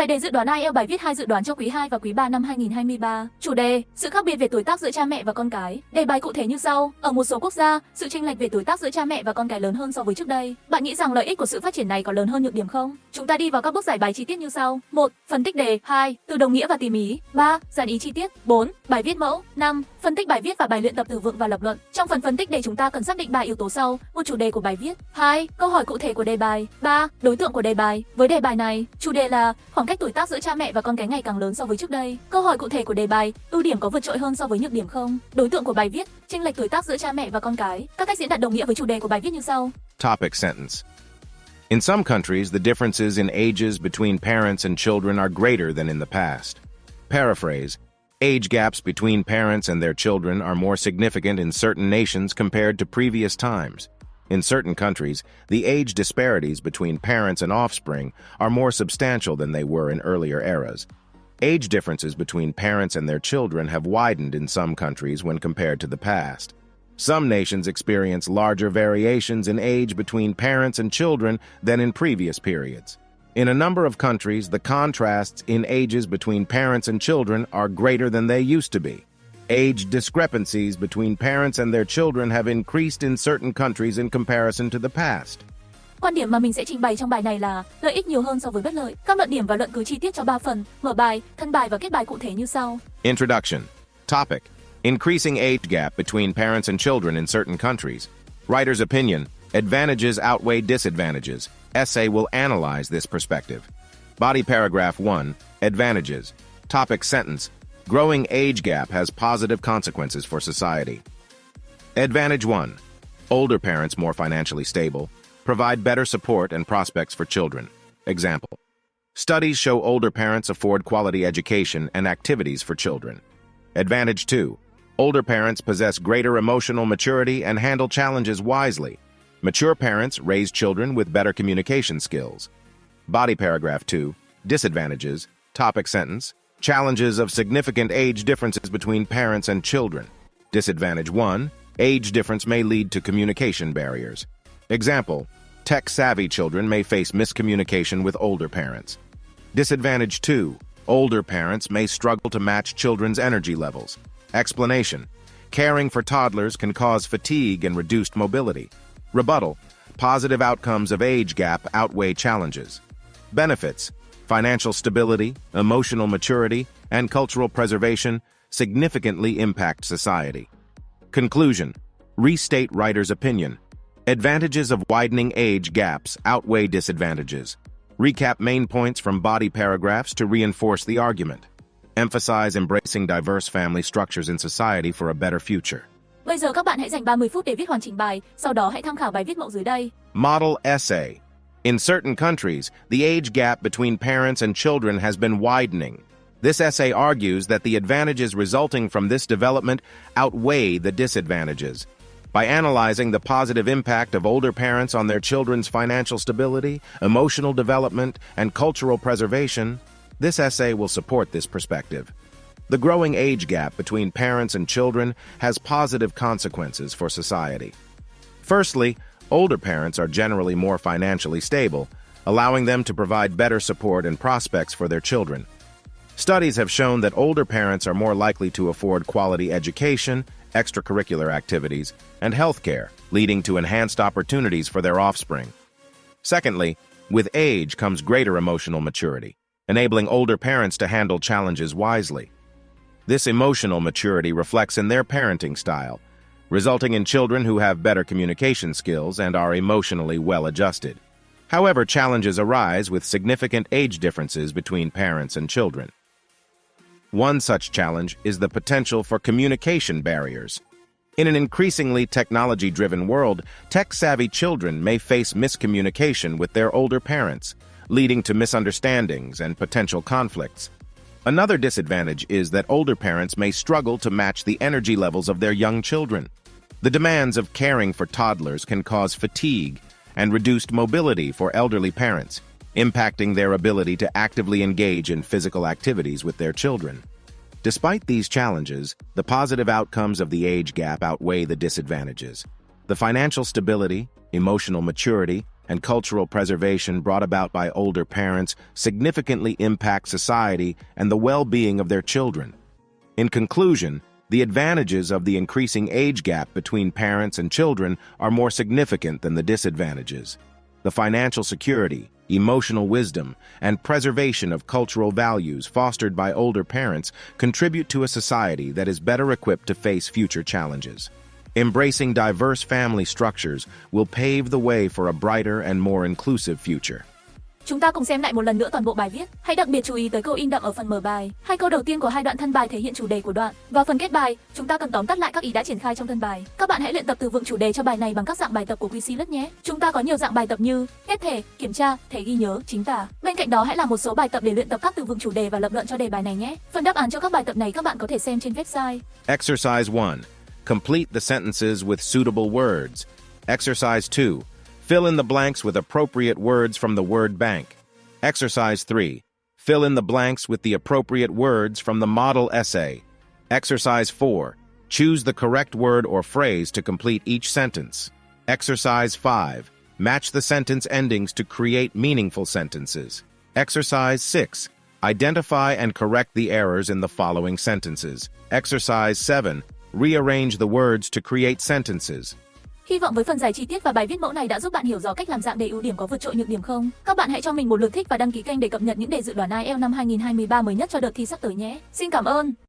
Giải đề dự đoán IELTS bài viết 2 dự đoán cho quý 2 và quý 3 năm 2023. Chủ đề: sự khác biệt về tuổi tác giữa cha mẹ và con cái. Đề bài cụ thể như sau: ở một số quốc gia, sự chênh lệch về tuổi tác giữa cha mẹ và con cái lớn hơn so với trước đây. Bạn nghĩ rằng lợi ích của sự phát triển này có lớn hơn nhược điểm không? Chúng ta đi vào các bước giải bài chi tiết như sau: 1. Phân tích đề. 2. Từ đồng nghĩa và tỉ mỉ. 3. Dàn ý chi tiết. 4. Bài viết mẫu. 5. Phân tích bài viết và bài luyện tập từ vựng và lập luận. Trong phần phân tích đề chúng ta cần xác định 3 yếu tố sau: một, chủ đề của bài viết; 2. Câu hỏi cụ thể của đề bài; 3. Đối tượng của đề bài. Với đề bài này, chủ đề là khoảng cách tuổi tác giữa cha mẹ và con cái ngày càng lớn so với trước đây. Câu hỏi cụ thể của đề bài: ưu điểm có vượt trội hơn so với nhược điểm không? Đối tượng của bài viết: chênh lệch tuổi tác giữa cha mẹ và con cái. Các cách diễn đạt đồng nghĩa với chủ đề của bài viết như sau. Topic sentence. In some countries, the differences in ages between parents and children are greater than in the past. Paraphrase: age gaps between parents and their children are more significant in certain nations compared to previous times. In certain countries, the age disparities between parents and offspring are more substantial than they were in earlier eras. Age differences between parents and their children have widened in some countries when compared to the past. Some nations experience larger variations in age between parents and children than in previous periods. In a number of countries, the contrasts in ages between parents and children are greater than they used to be. Age discrepancies between parents and their children have increased in certain countries in comparison to the past. Quan điểm mà mình sẽ trình bày trong bài này là lợi ích nhiều hơn so với bất lợi. Các luận điểm và luận cứ chi tiết cho 3 phần: mở bài, thân bài và kết bài cụ thể như sau. Introduction. Topic: increasing age gap between parents and children in certain countries. Writer's opinion: advantages outweigh disadvantages. Essay will analyze this perspective. Body paragraph 1. Advantages. Topic sentence: growing age gap has positive consequences for society. Advantage 1. Older parents more financially stable, provide better support and prospects for children. Example: studies show older parents afford quality education and activities for children. Advantage 2. Older parents possess greater emotional maturity and handle challenges wisely. Mature parents raise children with better communication skills. Body paragraph 2. Disadvantages. Topic sentence: challenges of significant age differences between parents and children. Disadvantage 1. Age difference may lead to communication barriers. Example: tech-savvy children may face miscommunication with older parents. Disadvantage 2. Older parents may struggle to match children's energy levels. Explanation: caring for toddlers can cause fatigue and reduced mobility. Rebuttal: positive outcomes of age gap outweigh challenges. Benefits: financial stability, emotional maturity, and cultural preservation significantly impact society. Conclusion: restate writer's opinion. Advantages of widening age gaps outweigh disadvantages. Recap main points from body paragraphs to reinforce the argument. Emphasize embracing diverse family structures in society for a better future. Bây giờ các bạn hãy dành 30 phút để viết hoàn chỉnh bài, sau đó hãy tham khảo bài viết mẫu dưới đây. Model essay. In certain countries, the age gap between parents and children has been widening. This essay argues that the advantages resulting from this development outweigh the disadvantages. By analyzing the positive impact of older parents on their children's financial stability, emotional development, and cultural preservation, this essay will support this perspective. The growing age gap between parents and children has positive consequences for society. Firstly, older parents are generally more financially stable, allowing them to provide better support and prospects for their children. Studies have shown that older parents are more likely to afford quality education, extracurricular activities, and healthcare, leading to enhanced opportunities for their offspring. Secondly, with age comes greater emotional maturity, enabling older parents to handle challenges wisely. This emotional maturity reflects in their parenting style, resulting in children who have better communication skills and are emotionally well-adjusted. However, challenges arise with significant age differences between parents and children. One such challenge is the potential for communication barriers. In an increasingly technology-driven world, tech-savvy children may face miscommunication with their older parents, leading to misunderstandings and potential conflicts. Another disadvantage is that older parents may struggle to match the energy levels of their young children. The demands of caring for toddlers can cause fatigue and reduced mobility for elderly parents, impacting their ability to actively engage in physical activities with their children. Despite these challenges, the positive outcomes of the age gap outweigh the disadvantages. The financial stability, emotional maturity, and cultural preservation brought about by older parents significantly impact society and the well-being of their children. In conclusion, the advantages of the increasing age gap between parents and children are more significant than the disadvantages. The financial security, emotional wisdom, and preservation of cultural values fostered by older parents contribute to a society that is better equipped to face future challenges. Embracing diverse family structures will pave the way for a brighter and more inclusive future. Chúng ta cùng xem lại một lần nữa toàn bộ bài viết. Hãy đặc biệt chú ý tới câu in đậm ở phần mở bài. Hai câu đầu tiên của hai đoạn thân bài thể hiện chủ đề của đoạn. Vào phần kết bài, chúng ta cần tóm tắt lại các ý đã triển khai trong thân bài. Các bạn hãy luyện tập từ vựng chủ đề cho bài này bằng các dạng bài tập của IELTS nhé. Chúng ta có nhiều dạng bài tập như kết thể, kiểm tra, thể ghi nhớ, chính tả. Bên cạnh đó hãy làm một số bài tập để luyện tập các từ vựng chủ đề và lập luận cho đề bài này nhé. Phần đáp án cho các bài tập này các bạn có thể xem trên website. Exercise 1. Complete the sentences with suitable words. Exercise 2. Fill in the blanks with appropriate words from the word bank. Exercise 3. Fill in the blanks with the appropriate words from the model essay. Exercise 4. Choose the correct word or phrase to complete each sentence. Exercise 5. Match the sentence endings to create meaningful sentences. Exercise 6. Identify and correct the errors in the following sentences. Exercise 7. Rearrange the words to create sentences. Hy vọng với phần giải chi tiết và bài viết mẫu này đã giúp bạn hiểu rõ cách làm dạng đề ưu điểm có vượt trội nhược điểm không. Các bạn hãy cho mình một lượt thích và đăng ký kênh để cập nhật những đề dự đoán IELTS năm 2023 mới nhất cho đợt thi sắp tới nhé. Xin cảm ơn.